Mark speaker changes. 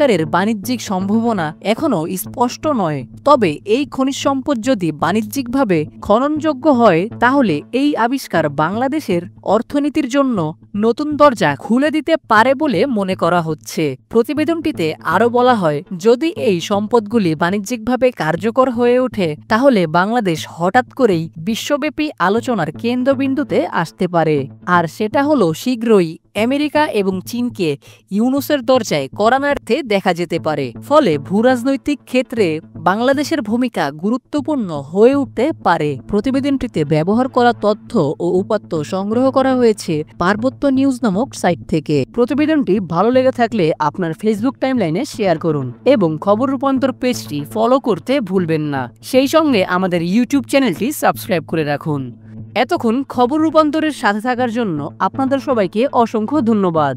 Speaker 1: আবিষ্কারের বাণিজ্যিক সম্ভাবনা এখনও স্পষ্ট নয়। তবে এই খনিজ সম্পদ যদি বাণিজ্যিকভাবে খননযোগ্য হয় তাহলে এই আবিষ্কার বাংলাদেশের অর্থনীতির জন্য নতুন দরজা খুলে দিতে পারে বলে মনে করা হচ্ছে। প্রতিবেদনটিতে আরও বলা হয়, যদি এই সম্পদগুলি বাণিজ্যিকভাবে কার্যকর হয়ে ওঠে তাহলে বাংলাদেশ হঠাৎ করেই বিশ্বব্যাপী আলোচনার কেন্দ্রবিন্দুতে আসতে পারে। আর সেটা হলো শীঘ্রই আমেরিকা এবং চীনকে ইউনুসের দরজায় কড়া নাড়তে দেখা যেতে পারে। ফলে ভূরাজনৈতিক ক্ষেত্রে বাংলাদেশের ভূমিকা গুরুত্বপূর্ণ হয়ে উঠতে পারে। প্রতিবেদনটিতে ব্যবহার করা তথ্য ও উপাত্ত সংগ্রহ করা হয়েছে পার্বত্য নিউজ নামক সাইট থেকে। প্রতিবেদনটি ভালো লেগে থাকলে আপনার ফেসবুক টাইমলাইনে শেয়ার করুন এবং খবর রূপান্তর পেজটি ফলো করতে ভুলবেন না। সেই সঙ্গে আমাদের ইউটিউব চ্যানেলটি সাবস্ক্রাইব করে রাখুন। এতক্ষণ খবর রূপান্তরের সাথে থাকার জন্য আপনাদের সবাইকে অসংখ্য ধন্যবাদ।